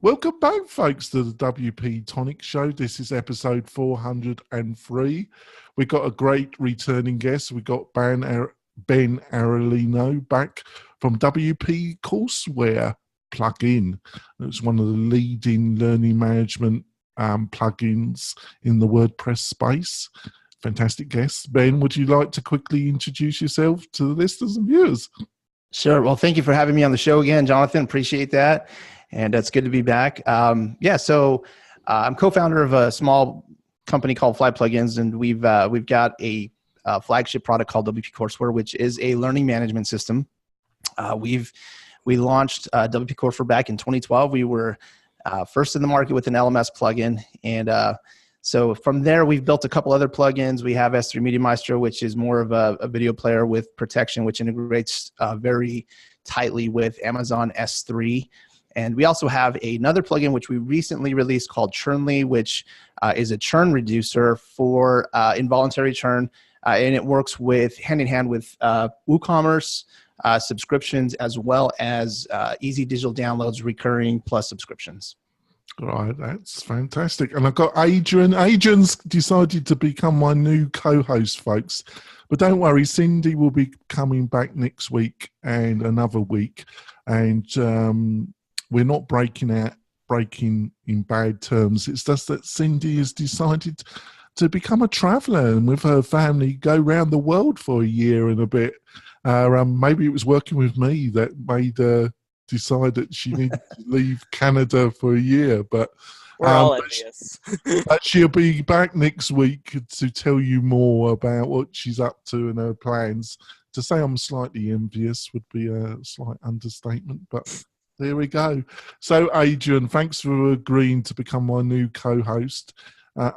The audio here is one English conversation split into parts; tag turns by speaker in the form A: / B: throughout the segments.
A: Welcome back, folks, to the WP-Tonic show. This is episode 403. We've got a great returning guest. We've got Ben Arellano back from WP Courseware plugin. It's one of the leading learning management plugins in the WordPress space. Fantastic guest. Ben, would you like to quickly introduce yourself to the listeners and viewers?
B: Sure. Well, thank you for having me on the show again, Jonathan. Appreciate that. And it's good to be back. So I'm co-founder of a small company called FlyPlugins, and we've got a flagship product called WP Courseware, which is a learning management system. We launched WP Courseware back in 2012. We were first in the market with an LMS plugin, and so from there we've built a couple other plugins. We have S3 Media Maestro, which is more of a video player with protection, which integrates very tightly with Amazon S3. And we also have another plugin which we recently released called Churnly, which is a churn reducer for involuntary churn, and it works hand in hand with WooCommerce subscriptions, as well as easy digital downloads, recurring plus subscriptions.
A: Right, that's fantastic. And I've got Adrian. Adrian's decided to become my new co-host, folks. But don't worry, Cindy will be coming back next week and another week. And we're not breaking in bad terms. It's just that Cindy has decided to become a traveller and with her family go around the world for a year and a bit. Maybe it was working with me that made her decide that she needed to leave Canada for a year. But
C: we're all envious.
A: But she'll be back next week to tell you more about what she's up to and her plans. To say I'm slightly envious would be a slight understatement, but there we go. So, Adrian, thanks for agreeing to become my new co-host.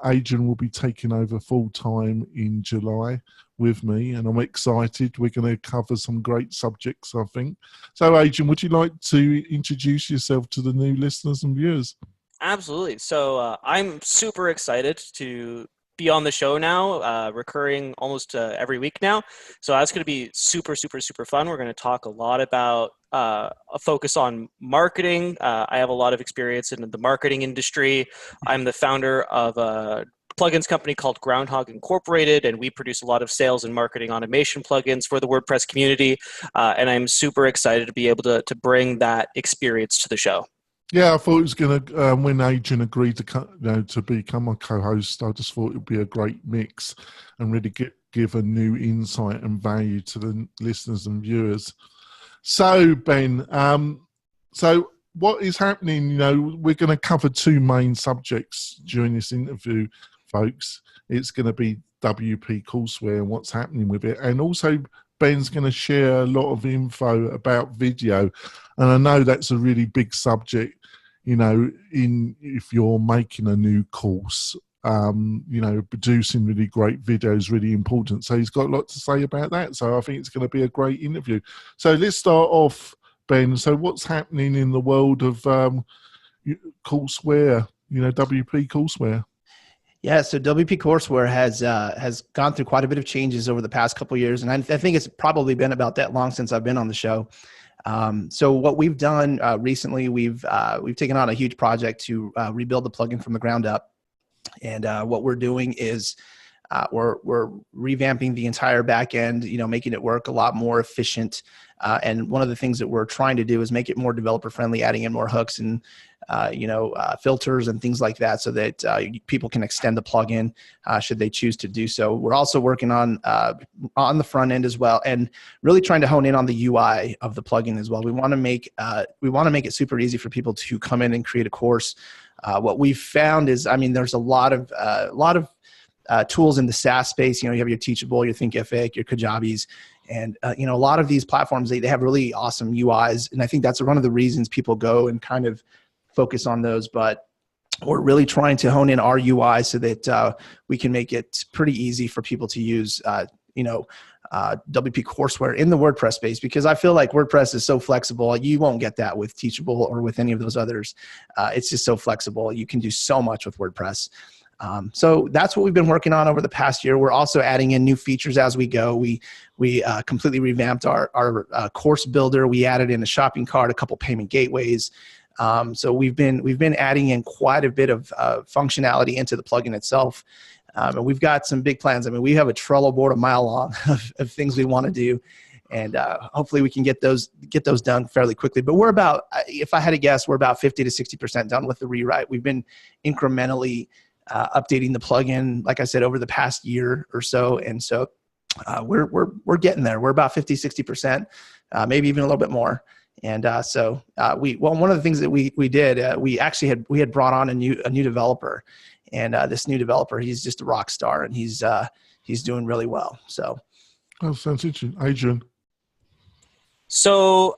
A: Adrian will be taking over full-time in July with me, and I'm excited. We're going to cover some great subjects, I think. So, Adrian, would you like to introduce yourself to the new listeners and viewers?
C: Absolutely. So, I'm super excited to be on the show now, recurring almost every week now. So that's going to be super, super, super fun. We're going to talk a lot about a focus on marketing. I have a lot of experience in the marketing industry. I'm the founder of a plugins company called Groundhog Incorporated, and we produce a lot of sales and marketing automation plugins for the WordPress community. And I'm super excited to be able to bring that experience to the show.
A: Yeah, I thought it was going to, when Adrian agreed to become a co-host, I just thought it would be a great mix and really give a new insight and value to the listeners and viewers. So, Ben, so what is happening? We're going to cover two main subjects during this interview, folks. It's going to be WP Courseware and what's happening with it, and also Ben's going to share a lot of info about video. And I know that's a really big subject, if you're making a new course, producing really great video is really important. So he's got a lot to say about that. So I think it's going to be a great interview. So let's start off, Ben. So what's happening in the world of courseware, WP Courseware?
B: Yeah, so WP Courseware has gone through quite a bit of changes over the past couple of years, and I think it's probably been about that long since I've been on the show. So what we've done recently, we've taken on a huge project to rebuild the plugin from the ground up, and what we're doing is we're revamping the entire back end, making it work a lot more efficient. And one of the things that we're trying to do is make it more developer friendly, adding in more hooks and filters and things like that, so that people can extend the plugin should they choose to do so. We're also working on the front end as well, and really trying to hone in on the UI of the plugin as well. We want to make it super easy for people to come in and create a course. What we've found is, there's a lot of tools in the SaaS space. You have your Teachable, your Thinkific, your Kajabis, and a lot of these platforms, they have really awesome UIs, and I think that's one of the reasons people go and kind of focus on those. But we're really trying to hone in our UI so that we can make it pretty easy for people to use WP Courseware in the WordPress space, because I feel like WordPress is so flexible. You won't get that with Teachable or with any of those others. It's just so flexible. You can do so much with WordPress. So that's what we've been working on over the past year. We're also adding in new features as we go. We completely revamped our course builder. We added in a shopping cart, a couple payment gateways. So we've been adding in quite a bit of functionality into the plugin itself. And we've got some big plans. I mean, we have a Trello board a mile long of things we want to do. And hopefully we can get those done fairly quickly. But we're about, if I had to guess, we're about 50 to 60% done with the rewrite. We've been incrementally updating the plugin, like I said, over the past year or so. And so we're getting there. We're about 50, 60%, maybe even a little bit more. And one of the things that we did, we had brought on a new developer, and this new developer, he's just a rock star, and he's doing really well. So,
A: oh, sounds interesting, Adrian.
C: So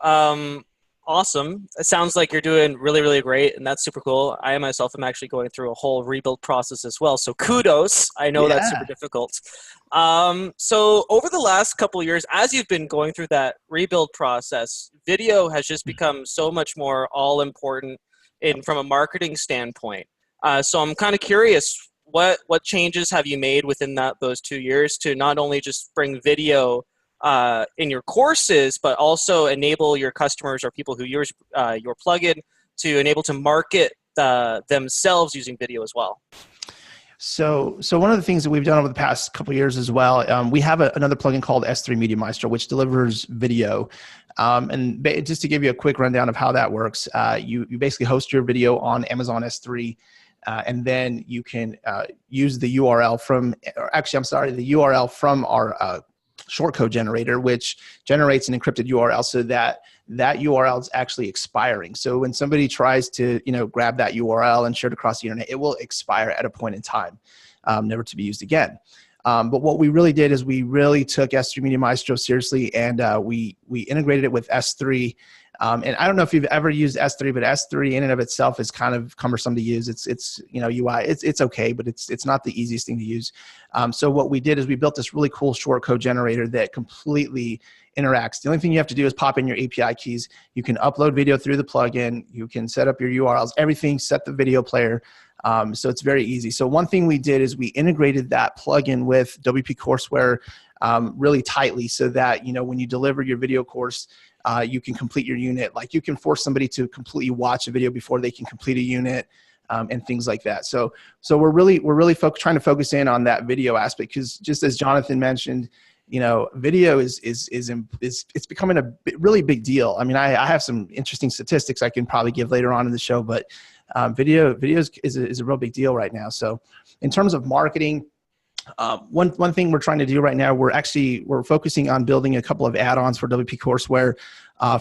C: awesome! It sounds like you're doing really, really great, and that's super cool. I myself am actually going through a whole rebuild process as well. So kudos! I know that's super difficult. So over the last couple of years, as you've been going through that rebuild process, video has just become so much more all important from a marketing standpoint. So I'm kind of curious, what changes have you made within those 2 years to not only just bring video in your courses, but also enable your customers or people who use your plugin to enable to market themselves using video as well?
B: So one of the things that we've done over the past couple of years as well, we have another plugin called S3 Media Maestro, which delivers video. And just to give you a quick rundown of how that works, you basically host your video on Amazon S3, and then you can use the URL the URL from our shortcode generator, which generates an encrypted URL so that URL is actually expiring. So when somebody tries to, grab that URL and share it across the internet, it will expire at a point in time, never to be used again. But what we really did is we really took S3 Media Maestro seriously, and we integrated it with S3. And I don't know if you've ever used S3, but S3 in and of itself is kind of cumbersome to use. It's UI, it's okay, but it's not the easiest thing to use. So what we did is we built this really cool shortcode generator that completely interacts. The only thing you have to do is pop in your API keys. You can upload video through the plugin. You can set up your URLs, everything, set the video player. So it's very easy. So one thing we did is we integrated that plugin with WP Courseware really tightly, so that when you deliver your video course, you can complete your unit. Like, you can force somebody to completely watch a video before they can complete a unit, and things like that. So we're really trying to focus in on that video aspect, because just as Jonathan mentioned, video is becoming a really big deal. I mean, I have some interesting statistics I can probably give later on in the show, but video is a real big deal right now. So in terms of marketing, one thing we're trying to do right now, we're focusing on building a couple of add-ons for WP Courseware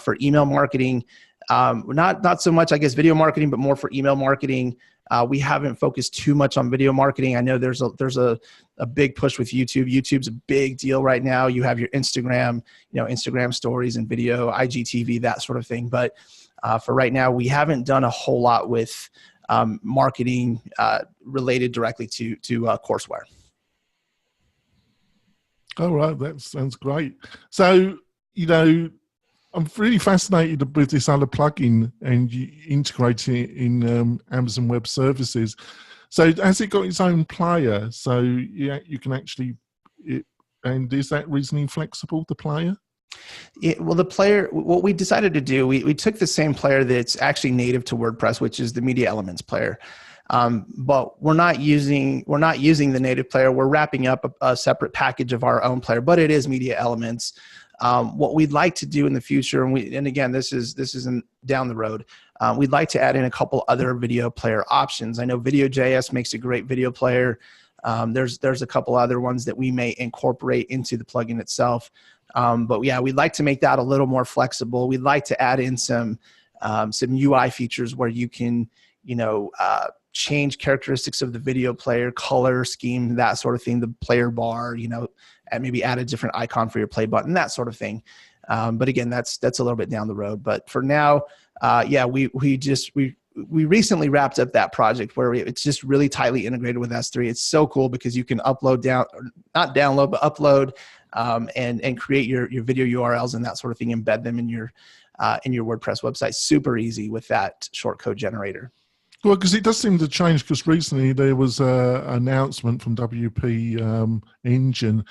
B: for email marketing. Not so much, I guess, video marketing, but more for email marketing. We haven't focused too much on video marketing. I know there's a big push with YouTube. YouTube's a big deal right now. You have your Instagram, Instagram stories and video, IGTV, that sort of thing. But for right now, we haven't done a whole lot with marketing related directly to Courseware.
A: All right, that sounds great. So, I'm really fascinated with this other plugin, and you integrate it in Amazon Web Services. So has it got its own player? So you can actually, and is that reasoning flexible, the player?
B: Well, the player, what we decided to do, we took the same player that's actually native to WordPress, which is the Media Elements player. But we're not using the native player. We're wrapping up a separate package of our own player, but it is Media Elements. What we'd like to do in the future, and again, this isn't down the road. We'd like to add in a couple other video player options. I know Video.js makes a great video player. There's a couple other ones that we may incorporate into the plugin itself. But yeah, we'd like to make that a little more flexible. We'd like to add in some UI features where you can, change characteristics of the video player, color scheme, that sort of thing, the player bar, and maybe add a different icon for your play button, that sort of thing. But again, that's a little bit down the road. But for now, we recently wrapped up that project where it's just really tightly integrated with S3. It's so cool because you can upload and create your video URLs and that sort of thing, embed them in your WordPress website. Super easy with that shortcode generator.
A: Well, because it does seem to change, because recently there was an announcement from WP Engine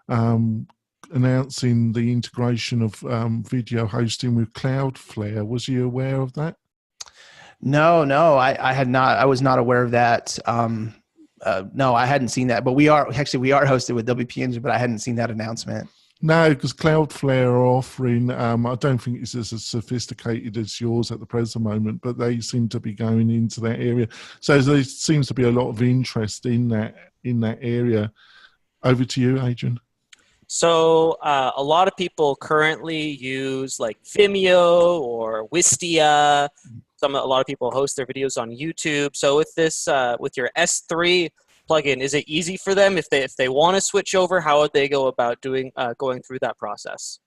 A: announcing the integration of video hosting with Cloudflare. Was you aware of that?
B: No, I had not. I was not aware of that. No, I hadn't seen that. But we are hosted with WP Engine, but I hadn't seen that announcement.
A: No, because Cloudflare are offering, I don't think it's as sophisticated as yours at the present moment, but they seem to be going into that area. So there seems to be a lot of interest in that area. Over to you, Adrian.
C: So a lot of people currently use like Vimeo or Wistia. A lot of people host their videos on YouTube. So with this, with your S3 plugin, is it easy for them if they want to switch over? How would they go about going through that process?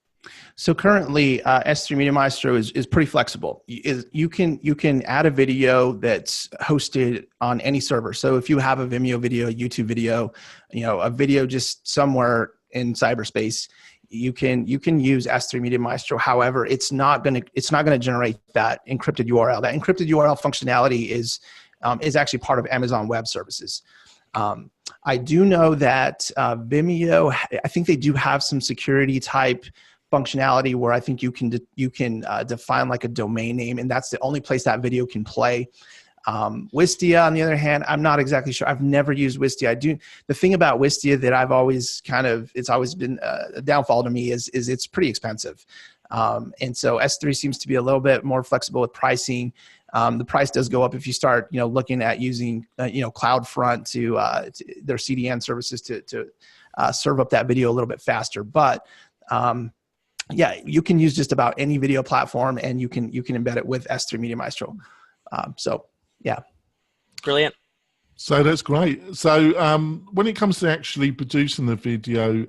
B: So currently, S3 Media Maestro is pretty flexible. You can add a video that's hosted on any server. So if you have a Vimeo video, a YouTube video, a video just somewhere in cyberspace, you can use S3 Media Maestro. However, it's not gonna generate that encrypted URL. That encrypted URL functionality is actually part of Amazon Web Services. I do know that Vimeo, I think they do have some security type functionality where I think you can define like a domain name, and that's the only place that video can play. Wistia, on the other hand, I'm not exactly sure. I've never used Wistia. The thing about Wistia that I've always it's always been a downfall to me is it's pretty expensive. And so S3 seems to be a little bit more flexible with pricing. The price does go up if you start, looking at using, CloudFront to their CDN services to serve up that video a little bit faster. But yeah, you can use just about any video platform, and you can embed it with S3 Media Maestro. So yeah,
C: brilliant.
A: So that's great. So when it comes to actually producing the video,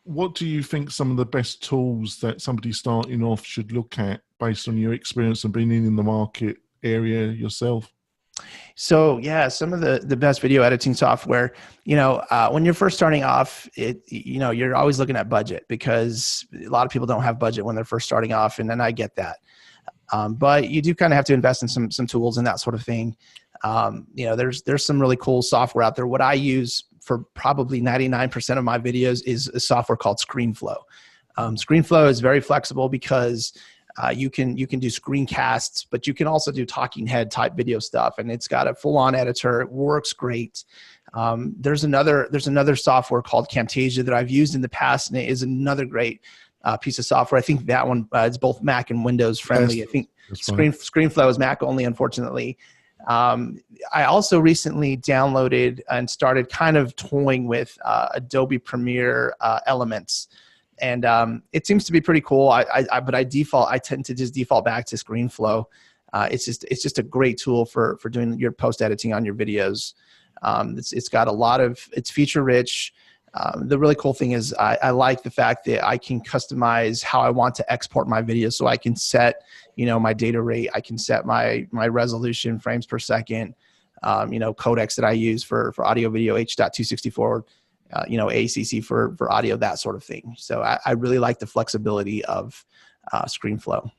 A: what do you think some of the best tools that somebody starting off should look at based on your experience and being in the market area yourself?
B: So yeah, some of the best video editing software, when you're first starting off, you're always looking at budget, because a lot of people don't have budget when they're first starting off, and then I get that. But you do kind of have to invest in some tools and that sort of thing. There's some really cool software out there. What I use for probably 99% of my videos is a software called ScreenFlow. ScreenFlow is very flexible because you can do screencasts, but you can also do talking head type video stuff, and it's got a full-on editor. It works great. There's another software called Camtasia that I've used in the past, and it is another great piece of software. I think that one is both Mac and Windows friendly.
A: Yes,
B: I think ScreenFlow is Mac only, unfortunately. I also recently downloaded and started kind of toying with Adobe Premiere Elements, and it seems to be pretty cool. But I tend to just default back to ScreenFlow. It's just a great tool for doing your post editing on your videos. It's got it's feature rich. The really cool thing is I like the fact that I can customize how I want to export my video. So I can set, my data rate. I can set my resolution, frames per second, codecs that I use for audio video, H.264, ACC for audio, that sort of thing. So I really like the flexibility of ScreenFlow.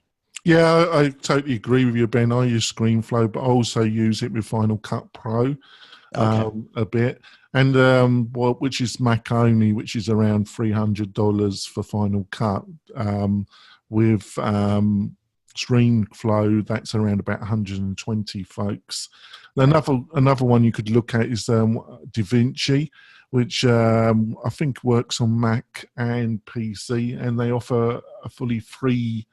A: Yeah, I totally agree with you, Ben. I use ScreenFlow, but I also use it with Final Cut Pro a bit. And which is Mac only, which is around $300 for Final Cut. With ScreenFlow, that's around about 120, folks. Another one you could look at is DaVinci, which I think works on Mac and PC, and they offer a fully free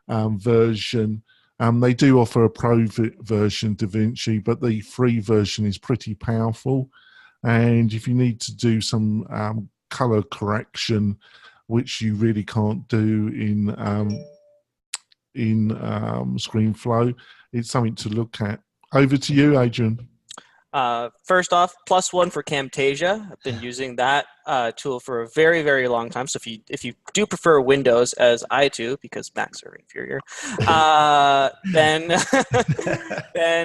A: version. They do offer a pro version, DaVinci, but the free version is pretty powerful. And if you need to do some color correction, which you really can't do in ScreenFlow, it's something to look at. Over to you, Adrian.
C: First off, +1 for Camtasia. I've been using that tool for a very, very long time. So if you do prefer Windows, as I do, because Macs are inferior, then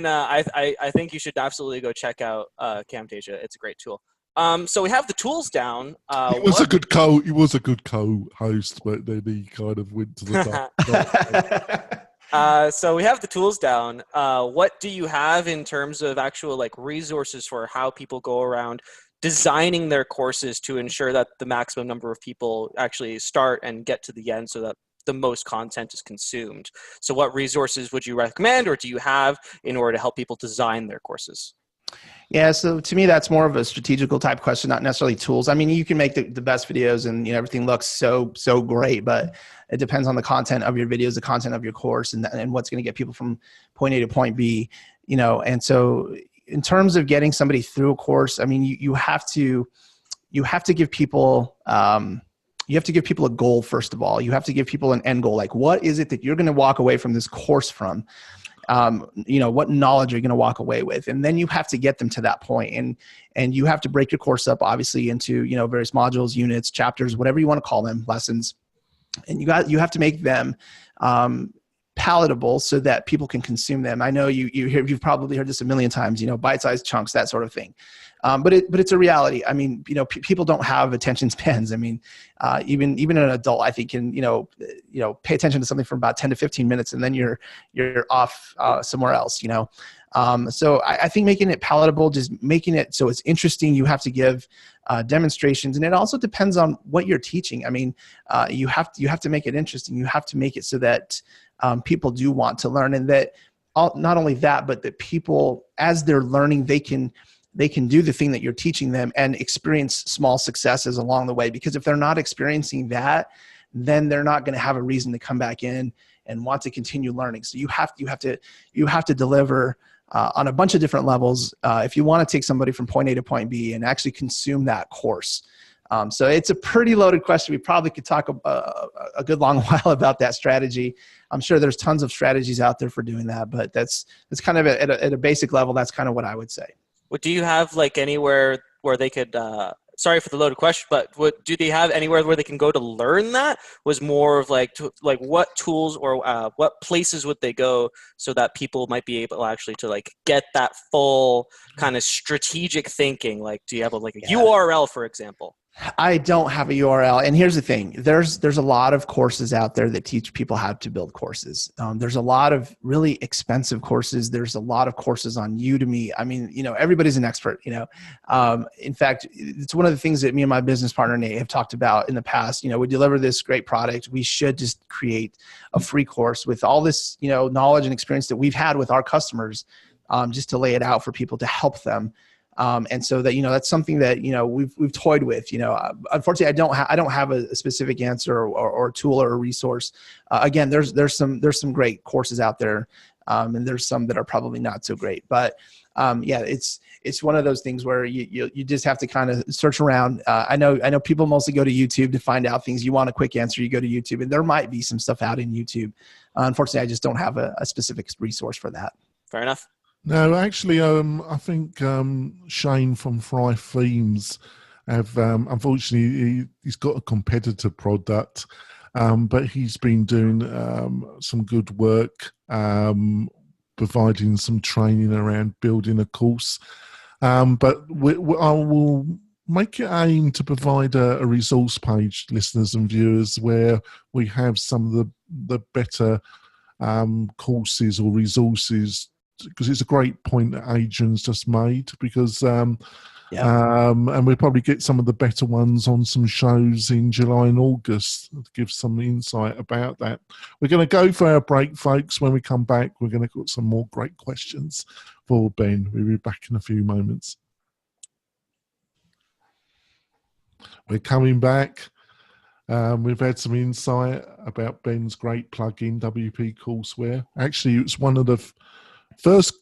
C: I think you should absolutely go check out Camtasia. It's a great tool. So we have the tools down.
A: He was a good co-host, but then he kind of went to the top.
C: So we have the tools down. What do you have in terms of actual resources for how people go around designing their courses to ensure that the maximum number of people actually start and get to the end, so that the most content is consumed. So what resources would you recommend, or do you have in order to help people design their courses?
B: Yeah, so to me, that's more of a strategical type question, not necessarily tools. I mean, you can make the best videos and everything looks so great, but it depends on the content of your videos, the content of your course, and what's going to get people from point A to point B. And so in terms of getting somebody through a course, I mean, you have to give people you have to give people a goal. First of all, you have to give people an end goal. Like, what is it that you're going to walk away from this course from? What knowledge are you going to walk away with? And then you have to get them to that point. And you have to break your course up, obviously, into, various modules, units, chapters, whatever you want to call them, lessons. And you have to make them palatable so that people can consume them. I know you've probably heard this a million times, bite-sized chunks, that sort of thing. But it's a reality. I mean, people don't have attention spans. I mean, even an adult, I think, can pay attention to something for about 10 to 15 minutes, and then you're off somewhere else. So I think making it palatable, just making it so it's interesting. You have to give demonstrations, and it also depends on what you're teaching. I mean, you have to make it interesting. You have to make it so that people do want to learn, and that not only that, but that people, as they're learning, they can do the thing that you're teaching them and experience small successes along the way. Because if they're not experiencing that, then they're not going to have a reason to come back in and want to continue learning. So you have to deliver on a bunch of different levels if you want to take somebody from point A to point B and actually consume that course. So it's a pretty loaded question. We probably could talk a good long while about that strategy. I'm sure there's tons of strategies out there for doing that, but that's kind of at a basic level. That's kind of what I would say.
C: What do you have anywhere where they could, sorry for the loaded question, but do they have anywhere where they can go to learn that? Was more of what tools or what places would they go so that people might be able actually to get that full kind of strategic thinking? Do you have a URL, for example?
B: I don't have a URL. And here's the thing. There's a lot of courses out there that teach people how to build courses. There's a lot of really expensive courses. There's a lot of courses on Udemy. I mean, everybody's an expert, in fact, it's one of the things that me and my business partner, Nate, have talked about in the past. We deliver this great product. We should just create a free course with all this, knowledge and experience that we've had with our customers, just to lay it out for people to help them. And so that, that's something that, we've toyed with, unfortunately, I don't have a specific answer or tool or a resource. Again, there's some great courses out there. And there's some that are probably not so great, but, yeah, it's one of those things where you just have to kind of search around. I know people mostly go to YouTube to find out things. You want a quick answer, you go to YouTube, and there might be some stuff out in YouTube. Unfortunately, I just don't have a specific resource for that.
C: Fair enough.
A: No, actually, I think Shane from FlyPlugins have, unfortunately, he's got a competitor product, but he's been doing some good work, providing some training around building a course. But I will make it aim to provide a resource page, listeners and viewers, where we have some of the better courses or resources, because it's a great point that Adrian's just made, because and we'll probably get some of the better ones on some shows in July and August to give some insight about that. We're going to go for our break, folks. When we come back, we're going to put some more great questions for Ben. We'll be back in a few moments. We're coming back. We've had some insight about Ben's great plugin, WP Courseware. Actually, it's one of the first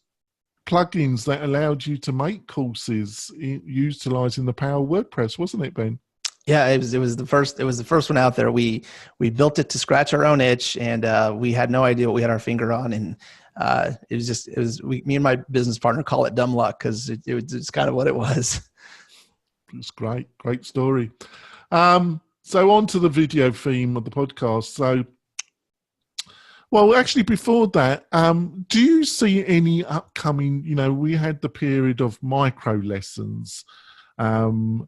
A: plugins that allowed you to make courses utilizing the power of WordPress, wasn't it, Ben?
B: Yeah, it was the first one out there. We built it to scratch our own itch, and we had no idea what we had our finger on, and me and my business partner call it dumb luck, because it's kind of what it was.
A: It's great story. So on to the video theme of the podcast. So, well, actually, before that, do you see any upcoming, we had the period of micro lessons, then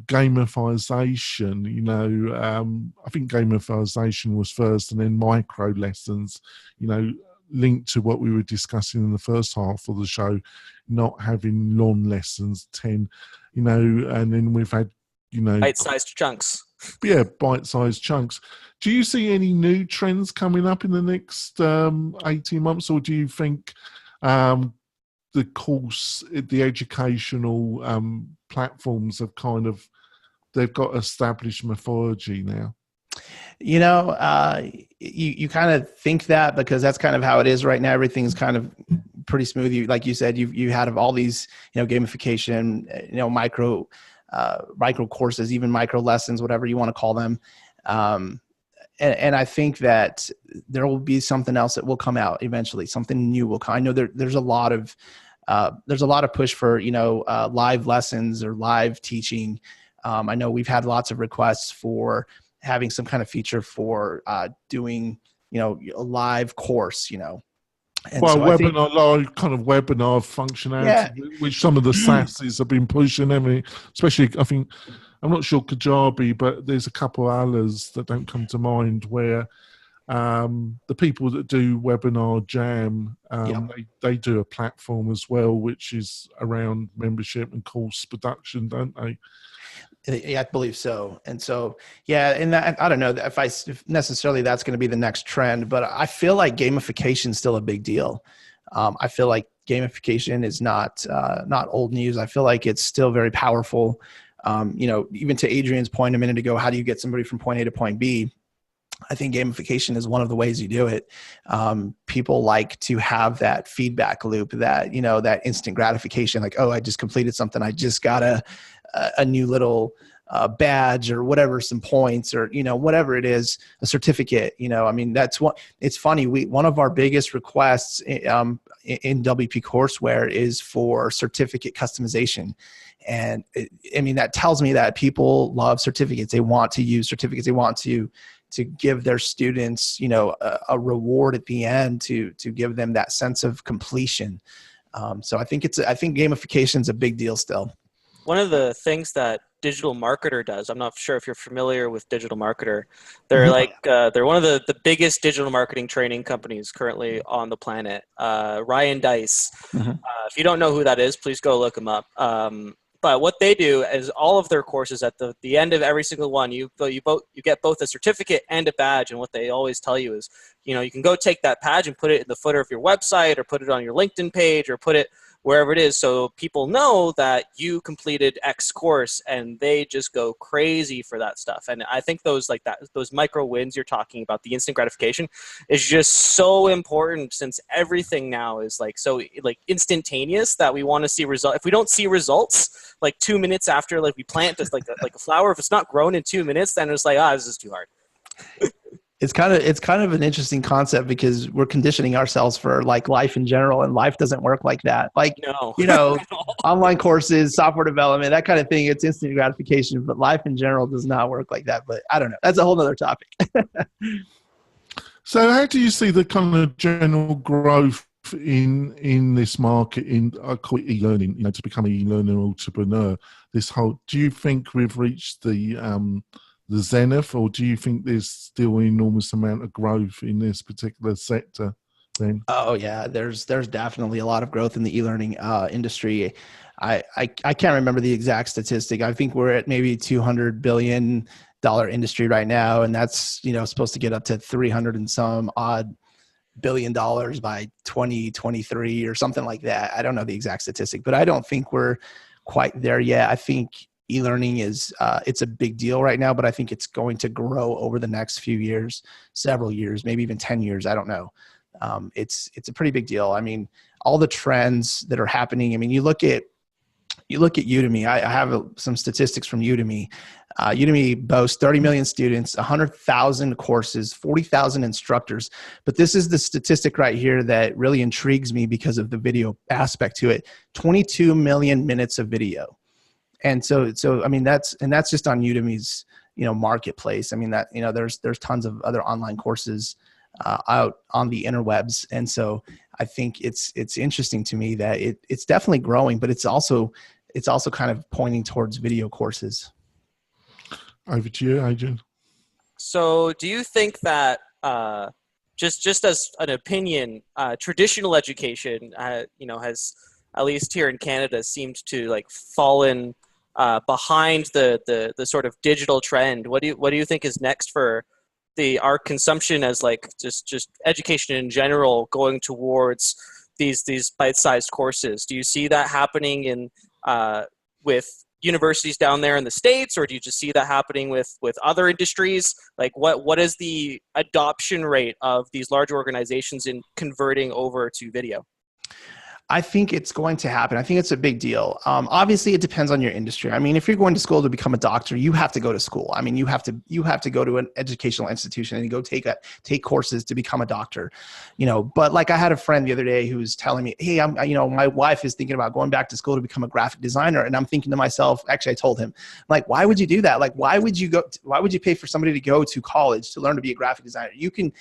A: gamification, I think gamification was first, and then micro lessons, linked to what we were discussing in the first half of the show, not having long lessons, 10, and then we've had,
C: bite-sized chunks.
A: Yeah, bite-sized chunks. Do you see any new trends coming up in the next 18 months, or do you think the educational platforms have they've got established methodology now?
B: You know, you kind of think that because that's kind of how it is right now. Everything's kind of pretty smooth. Like you said, you had all these, gamification, micro courses, even micro lessons, whatever you want to call them. And I think that there will be something else that will come out eventually. Something new will come. I know there's a lot of push for, live lessons or live teaching. I know we've had lots of requests for having some kind of feature for doing, a live course, And
A: well,
B: so
A: live kind of webinar functionality, which some of the SaaSes have been pushing, especially, I think, I'm not sure Kajabi, but there's a couple others that don't come to mind where the people that do Webinar Jam, they do a platform as well, which is around membership and course production, don't they?
B: Yeah, I believe so. And so, and I don't know if necessarily that's going to be the next trend, but I feel like gamification is still a big deal. I feel like gamification is not old news. I feel like it's still very powerful. Even to Adrian's point a minute ago, how do you get somebody from point A to point B? I think gamification is one of the ways you do it. People like to have that feedback loop, that, that instant gratification, like, oh, I just completed something. I just got a new little badge or whatever, some points or, whatever it is, a certificate, that's what it's funny. One of our biggest requests in WP Courseware is for certificate customization. And that tells me that people love certificates. They want to use certificates. They want to give their students, a reward at the end to give them that sense of completion. So I think gamification is a big deal still.
C: One of the things that Digital Marketer does, I'm not sure if you're familiar with Digital Marketer. They're they're one of the biggest digital marketing training companies currently on the planet. Ryan Dice. If you don't know who that is, please go look him up. But what they do is all of their courses at the end of every single one, you get both a certificate and a badge. And what they always tell you is, you can go take that badge and put it in the footer of your website or put it on your LinkedIn page or put it wherever it is, so people know that you completed X course, and they just go crazy for that stuff. And I think those micro wins you're talking about, the instant gratification, is just so important, since everything now is so instantaneous that we want to see results. If we don't see results 2 minutes after we plant just like a flower, if it's not grown in 2 minutes, then it's this is too hard.
B: It's kind of an interesting concept because we're conditioning ourselves for life in general, and life doesn't work like that.
C: No.
B: Online courses, software development, that kind of thing, it's instant gratification, but life in general does not work like that. But I don't know. That's a whole nother topic.
A: So how do you see the kind of general growth in this market I call it e-learning, to become an e-learning entrepreneur? Do you think we've reached the zenith, or do you think there's still an enormous amount of growth in this particular sector then?
B: Oh yeah, there's definitely a lot of growth in the e-learning industry. I can't remember the exact statistic. I think we're at maybe $200 billion industry right now, and that's supposed to get up to 300 and some odd $billion by 2023 or something like that. I don't know the exact statistic, but I don't think we're quite there yet. I think e-learning is it's a big deal right now, but I think it's going to grow over the next few years, several years, maybe even 10 years. I don't know. It's a pretty big deal. All the trends that are happening. You look at Udemy. I have some statistics from Udemy. Udemy boasts 30 million students, 100,000 courses, 40,000 instructors. But this is the statistic right here that really intrigues me because of the video aspect to it. 22 million minutes of video. And so that's just on Udemy's, marketplace. There's tons of other online courses out on the interwebs. And so I think it's interesting to me that it's definitely growing, but it's also kind of pointing towards video courses.
A: Over to you, Adrian.
C: So do you think that just as an opinion, traditional education, has, at least here in Canada, seemed to fallen behind the sort of digital trend. What do you think is next for our consumption as like just education in general, going towards these bite-sized courses? Do you see that happening in with universities down there in the States, or do you just see that happening with other industries? Like what is the adoption rate of these large organizations in converting over to video?
B: I think it's going to happen. I think it's a big deal. Obviously, it depends on your industry. I mean, if you're going to school to become a doctor, you have to go to school. I mean, you have to go to an educational institution and go take courses to become a doctor. But like I had a friend the other day who was telling me, "Hey, my wife is thinking about going back to school to become a graphic designer," and I'm thinking to myself, actually, I told him, like, why would you do that? Like, why would you pay for somebody to go to college to learn to be a graphic designer? You can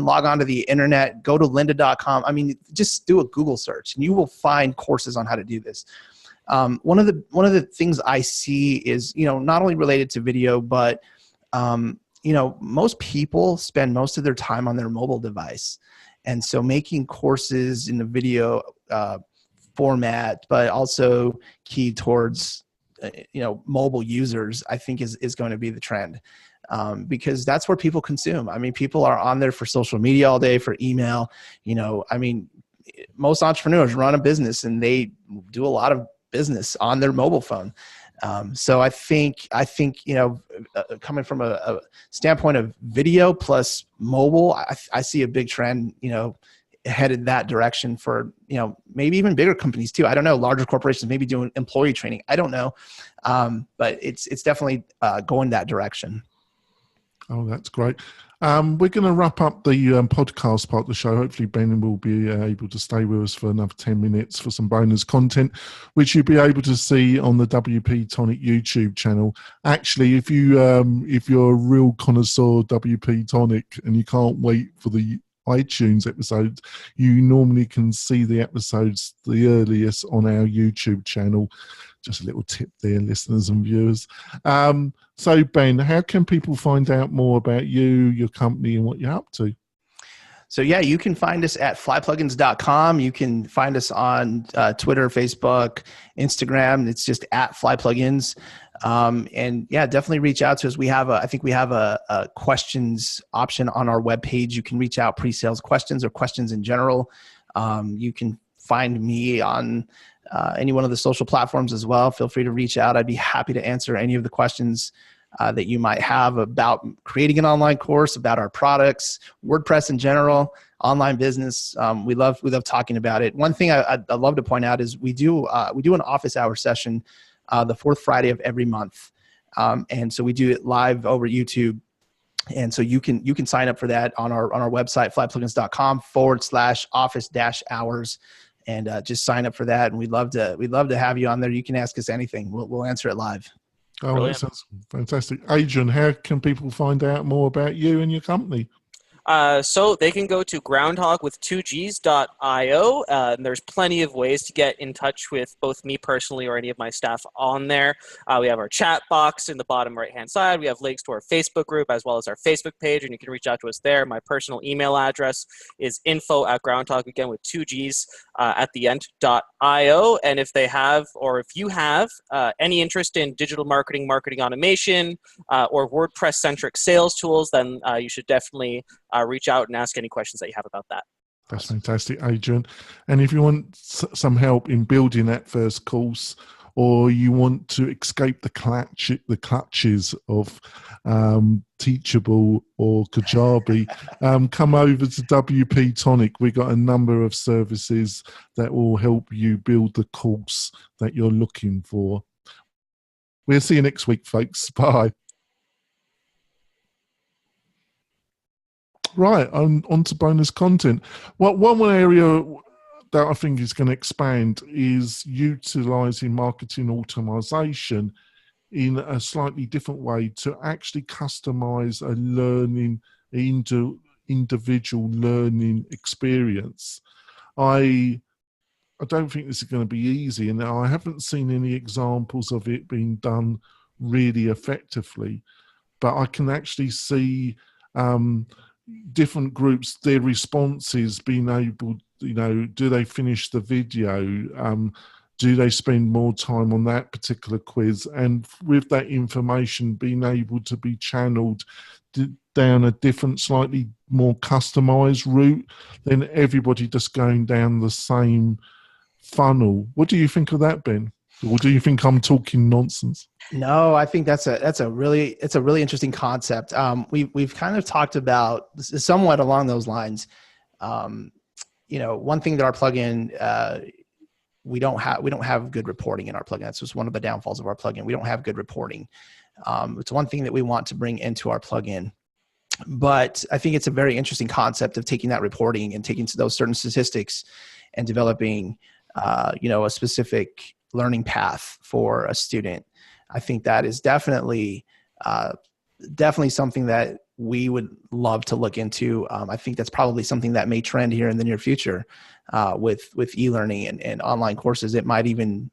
B: log onto the internet, go to lynda.com. I mean, just do a Google search and you will find courses on how to do this. One of the things I see is, not only related to video, but most people spend most of their time on their mobile device. And so making courses in the video format, but also key towards, mobile users, I think is going to be the trend. Because that's where people consume. I mean, people are on there for social media all day, for email, most entrepreneurs run a business and they do a lot of business on their mobile phone. So I think, coming from a standpoint of video plus mobile, I see a big trend, headed that direction for, maybe even bigger companies too. I don't know, larger corporations maybe doing employee training. I don't know. But it's definitely going that direction.
A: Oh, that's great. We're going to wrap up the podcast part of the show. Hopefully, Ben will be able to stay with us for another 10 minutes for some bonus content, which you'll be able to see on the WP-Tonic YouTube channel. Actually, if you're a real connoisseur of WP-Tonic and you can't wait for the iTunes episodes, you normally can see the episodes the earliest on our YouTube channel. Just a little tip there, listeners and viewers. So Ben, how can people find out more about you, your company, and what you're up to?
B: So yeah, you can find us at FlyPlugins.com. You can find us on Twitter, Facebook, Instagram. It's just at FlyPlugins. And yeah, definitely reach out to us. I think we have a questions option on our webpage. You can reach out pre-sales questions or questions in general. You can find me on any one of the social platforms as well. Feel free to reach out. I'd be happy to answer any of the questions that you might have about creating an online course, about our products, WordPress in general, online business. We love talking about it. One thing I'd love to point out is we do an office hour session the fourth Friday of every month. And so we do it live over YouTube. And so you can sign up for that on our website, flyplugins.com/office-hours. And just sign up for that, and we'd love to have you on there. You can ask us anything; we'll answer it live.
A: Oh, brilliant. That sounds fantastic, Adrian. How can people find out more about you and your company?
C: So they can go to groundhog2gs.io. And there's plenty of ways to get in touch with both me personally or any of my staff on there. We have our chat box in the bottom right-hand side. We have links to our Facebook group as well as our Facebook page, and you can reach out to us there. My personal email address is info@groundhog, again with 2Gs at the end.io. And if you have any interest in digital marketing, marketing automation, or WordPress-centric sales tools, then you should definitely reach out and ask any questions that you have about that.
A: That's fantastic, Adrian. And if you want some help in building that first course, or you want to escape the clutches of Teachable or Kajabi, come over to WP-Tonic. We've got a number of services that will help you build the course that you're looking for. We'll see you next week, folks. Bye. Right, on to bonus content. One area that I think is going to expand is utilizing marketing automation in a slightly different way to actually customize a individual learning experience. I don't think this is going to be easy, and I haven't seen any examples of it being done really effectively, but I can actually see different groups, their responses being able, do they finish the video? do they spend more time on that particular quiz? And with that information being able to be channeled down a different, slightly more customized route than everybody just going down the same funnel. What do you think of that, Ben? Or do you think I'm talking nonsense?
B: No, I think it's a really interesting concept. We've kind of talked about somewhat along those lines. One thing that our plugin, we don't have good reporting in our plugin. That's just one of the downfalls of our plugin. We don't have good reporting. It's one thing that we want to bring into our plugin. But I think it's a very interesting concept of taking that reporting and taking those certain statistics and developing, a specific learning path for a student. I think that is definitely something that we would love to look into. I think that's probably something that may trend here in the near future with e-learning and online courses. It might even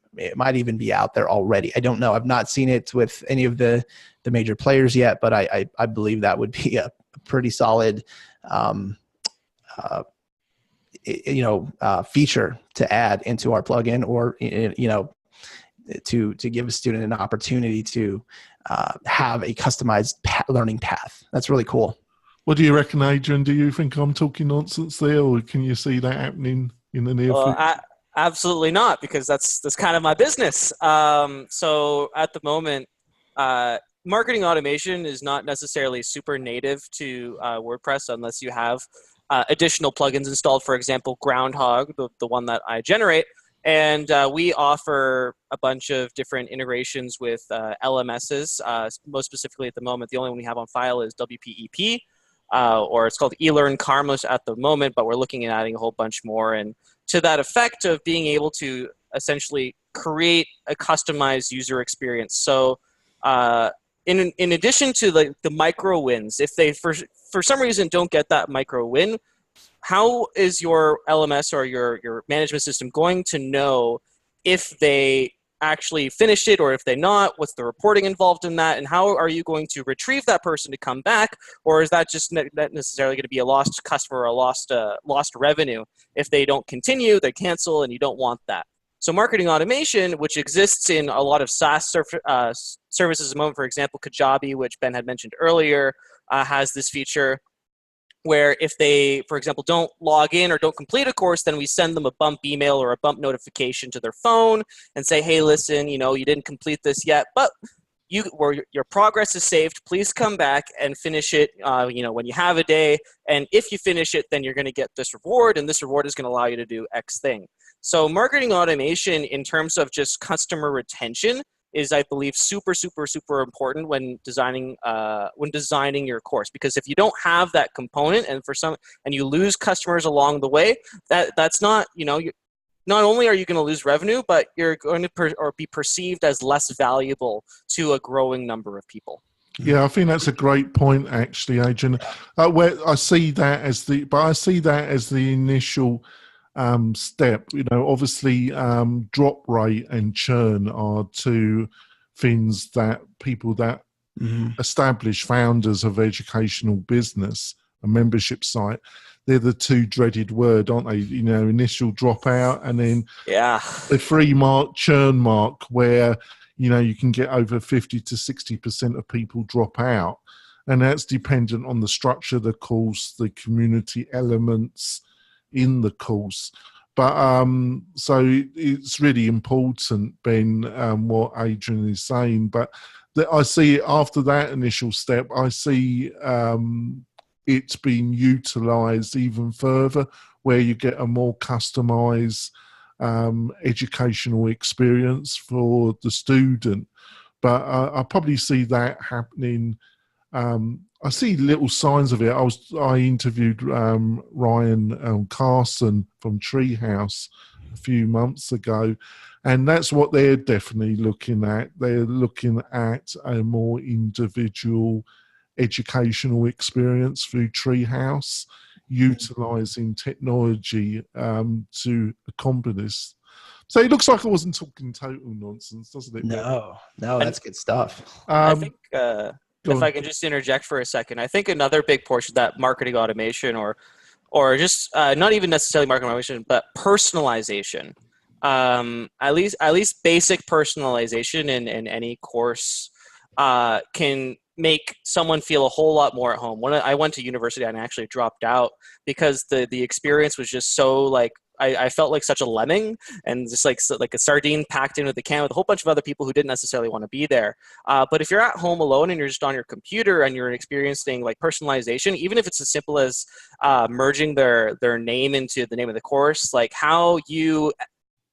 B: be out there already. I don't know. I've not seen it with any of the major players yet, but I believe that would be a pretty solid feature to add into our plugin, or to give a student an opportunity to have a customized learning path. That's really cool.
A: What do you reckon, Adrian? Do you think I'm talking nonsense there, or can you see that happening in the near future?
C: Absolutely not, because that's kind of my business. So at the moment, marketing automation is not necessarily super native to WordPress unless you have additional plugins installed. For example, Groundhog, the one that I generate. And we offer a bunch of different integrations with LMSs. Most specifically at the moment, the only one we have on file is WP-EP, or it's called eLearn Karmos at the moment, but we're looking at adding a whole bunch more. And to that effect of being able to essentially create a customized user experience. So in addition to the micro wins, if they for some reason don't get that micro win, how is your LMS or your management system going to know if they actually finished it or if they not? What's the reporting involved in that? And how are you going to retrieve that person to come back? Or is that just not necessarily going to be a lost customer or a lost revenue? If they don't continue, they cancel, and you don't want that. So marketing automation, which exists in a lot of SaaS services at the moment, for example, Kajabi, which Ben had mentioned earlier, has this feature where if they, for example, don't log in or don't complete a course, then we send them a bump email or a bump notification to their phone and say, hey, listen, you didn't complete this yet, but your progress is saved. Please come back and finish it, when you have a day. And if you finish it, then you're going to get this reward, and this reward is going to allow you to do X thing. So marketing automation in terms of just customer retention is, I believe, super, super, super important when designing your course. Because if you don't have that component, and you lose customers along the way, that's not, not only are you going to lose revenue, but you're going to be perceived as less valuable to a growing number of people.
A: Yeah, I think that's a great point, actually, Adrian. Where I see that as the initial step. Obviously, drop rate and churn are two things that people that establish founders of educational business, a membership site, they're the two dreaded word, aren't they? Initial dropout, and then the 3 mark churn mark, where you can get over 50 to 60% of people drop out, and that's dependent on the structure of the course, the community elements in the course. But so it's really important, Ben, what Adrian is saying. But I see after that initial step, I see it's being utilised even further, where you get a more customised educational experience for the student. But I probably see that happening. I see little signs of it. I interviewed Ryan Carson from Treehouse a few months ago, and that's what they're definitely looking at. They're looking at a more individual educational experience through Treehouse, utilising technology to accomplish this. So it looks like I wasn't talking total nonsense, doesn't it?
B: No, that's good stuff.
C: I think if I can just interject for a second, I think another big portion of that marketing automation or just not even necessarily marketing automation, but personalization. at least basic personalization in any course can make someone feel a whole lot more at home. When I went to university and I actually dropped out because the experience was just so like, I felt like such a lemming and just like a sardine packed into the can with a whole bunch of other people who didn't necessarily want to be there. But if you're at home alone and you're just on your computer and you're experiencing like personalization, even if it's as simple as merging their name into the name of the course, like how you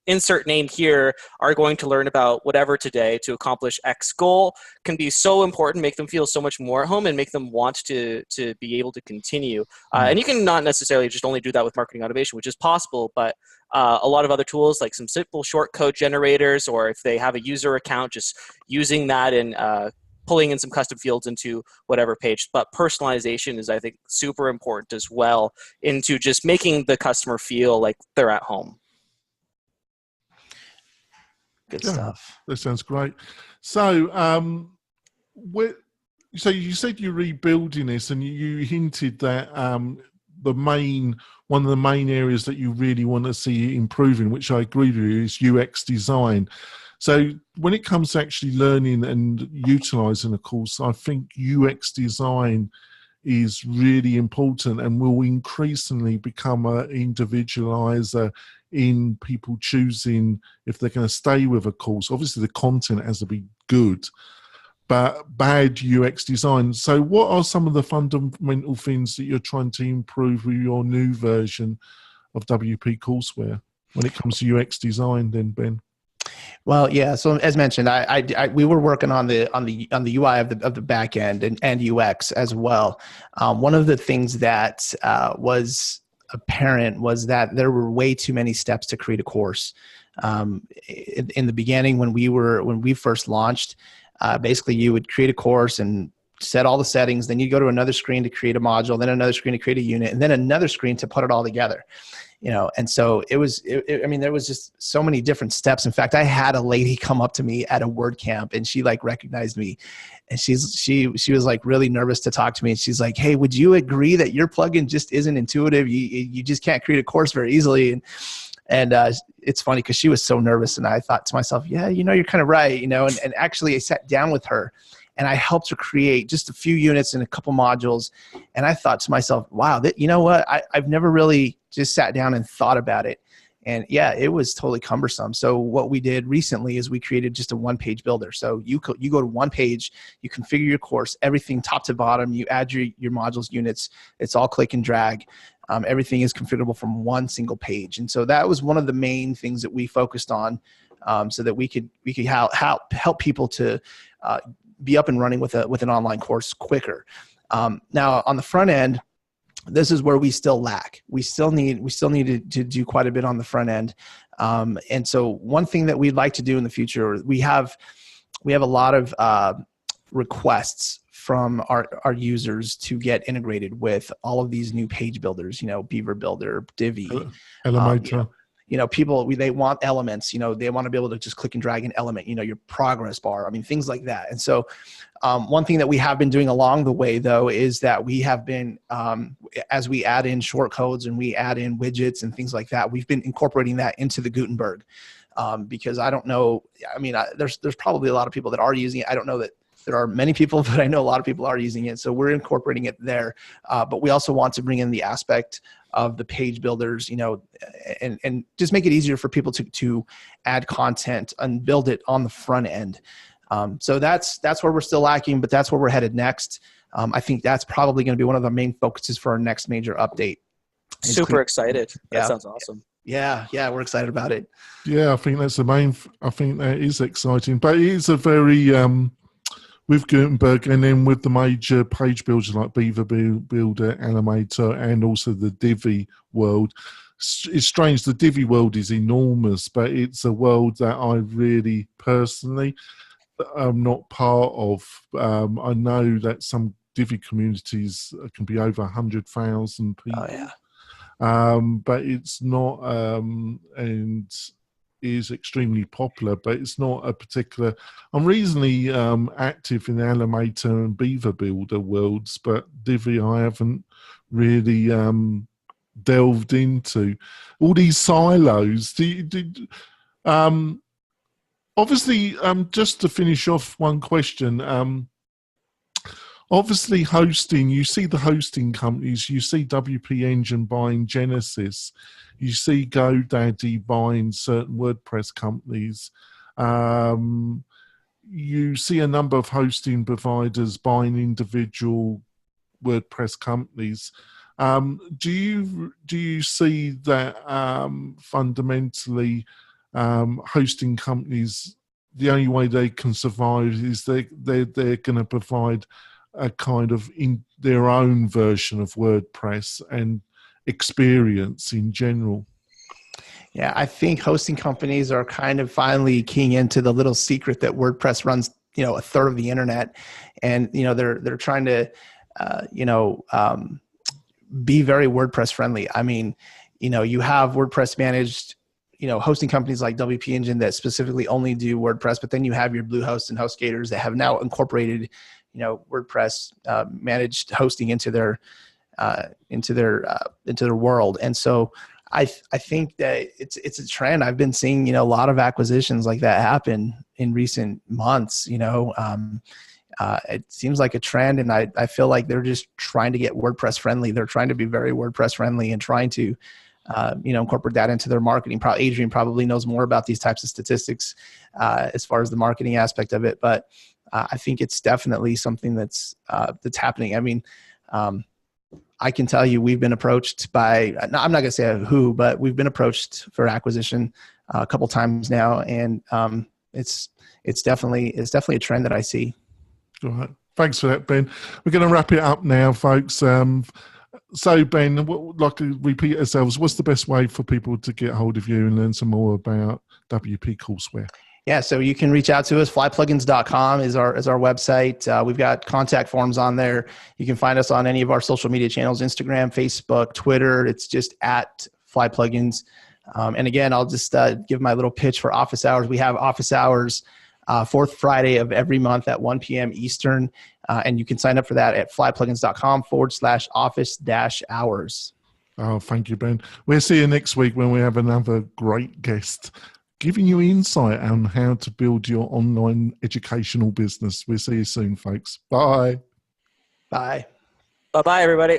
C: insert name here are going to learn about whatever today to accomplish X goal can be so important, make them feel so much more at home and make them want to be able to continue. And you can not necessarily just only do that with marketing automation, which is possible, but a lot of other tools like some simple short code generators, or if they have a user account, just using that and pulling in some custom fields into whatever page. But personalization is, I think, super important as well into just making the customer feel like they're at home.
B: Good stuff.
A: That sounds great. So, so you said you're rebuilding this, and you hinted that one of the main areas that you really want to see improving, which I agree with you, is UX design. So, when it comes to actually learning and utilizing a course, I think UX design is really important and will increasingly become an individualizer in people choosing if they're going to stay with a course. Obviously, the content has to be good, but bad UX design. So what are some of the fundamental things that you're trying to improve with your new version of WP Courseware when it comes to UX design then, Ben?
B: Well, yeah. So as mentioned, we were working on the UI of the back end and UX as well. One of the things that was apparent was that there were way too many steps to create a course. In the beginning, when we first launched, basically you would create a course and set all the settings. Then you go to another screen to create a module, then another screen to create a unit, and then another screen to put it all together. And so there was just so many different steps. In fact, I had a lady come up to me at a WordCamp, and she like recognized me, and she was like really nervous to talk to me. And she's like, "Hey, would you agree that your plugin just isn't intuitive? You just can't create a course very easily." And it's funny because she was so nervous, and I thought to myself, "Yeah, you're kind of right." And actually I sat down with her, and I helped her create just a few units and a couple modules. And I thought to myself, wow, you know what? I've never really just sat down and thought about it. And yeah, it was totally cumbersome. So what we did recently is we created just a one-page builder. So you go to one page, you configure your course, everything top to bottom, you add your modules, units, it's all click and drag. Everything is configurable from one single page. And so that was one of the main things that we focused on, so that we could help people to be up and running with an online course quicker. Now on the front end, this is where we still lack. We still need to do quite a bit on the front end. And so one thing that we'd like to do in the future, we have a lot of requests from our users to get integrated with all of these new page builders, Beaver Builder, Divi,
A: Elementor.
B: People, they want elements, they want to be able to just click and drag an element, your progress bar, things like that. And so one thing that we have been doing along the way, though, is that we have been, as we add in short codes and we add in widgets and things like that, we've been incorporating that into the Gutenberg, because I don't know, there's probably a lot of people that are using it. I don't know that there are many people, but I know a lot of people are using it. So we're incorporating it there. But we also want to bring in the aspect of the page builders, and just make it easier for people to add content and build it on the front end. So that's where we're still lacking, but that's where we're headed next. I think that's probably going to be one of the main focuses for our next major update.
C: Super excited. That sounds awesome.
B: Yeah, we're excited about it.
A: Yeah, I think that's I think that is exciting, but it is a very, with Gutenberg and then with the major page builders like Beaver Builder, Elementor, and also the Divi world. It's strange, the Divi world is enormous, but it's a world that I really personally am not part of. I know that some Divi communities can be over 100,000 people.
B: Oh, yeah.
A: But it's not, and is extremely popular, but it's not a particular. I'm reasonably active in the Elementor and Beaver Builder worlds, but Divi I haven't really delved into. All these silos. Obviously, just to finish off one question, obviously hosting, you see the hosting companies, you see WP Engine buying Genesis, you see GoDaddy buying certain WordPress companies, you see a number of hosting providers buying individual WordPress companies. Do you see that fundamentally hosting companies, the only way they can survive is they're going to provide a kind of in their own version of WordPress and experience in general?
B: Yeah, I think hosting companies are kind of finally keying into the little secret that WordPress runs, a third of the internet, and they're trying to, be very WordPress friendly. I mean, you have WordPress managed, hosting companies like WP Engine that specifically only do WordPress, but then you have your Bluehost and HostGators that have now incorporated, WordPress managed hosting into their world. And so I think that it's a trend. I've been seeing, a lot of acquisitions like that happen in recent months. It seems like a trend, and I feel like they're just trying to get WordPress friendly. They're trying to be very WordPress friendly and trying to, incorporate that into their marketing. Adrian probably knows more about these types of statistics as far as the marketing aspect of it, but I think it's definitely something that's happening. I mean, I can tell you we've been approached by, I'm not going to say who, but we've been approached for acquisition a couple times now, and it's definitely a trend that I see.
A: All right. Thanks for that, Ben. We're going to wrap it up now, folks. So, Ben, like to repeat ourselves, what's the best way for people to get hold of you and learn some more about WP Courseware?
B: Yeah, so you can reach out to us. FlyPlugins.com is our website. We've got contact forms on there. You can find us on any of our social media channels, Instagram, Facebook, Twitter. It's just at FlyPlugins. And again, I'll just give my little pitch for office hours. We have office hours fourth Friday of every month at 1 p.m. Eastern. And you can sign up for that at flyplugins.com/office-hours.
A: Oh, thank you, Ben. We'll see you next week when we have another great guest giving you insight on how to build your online educational business. We'll see you soon, folks. Bye.
B: Bye.
C: Bye-bye, everybody.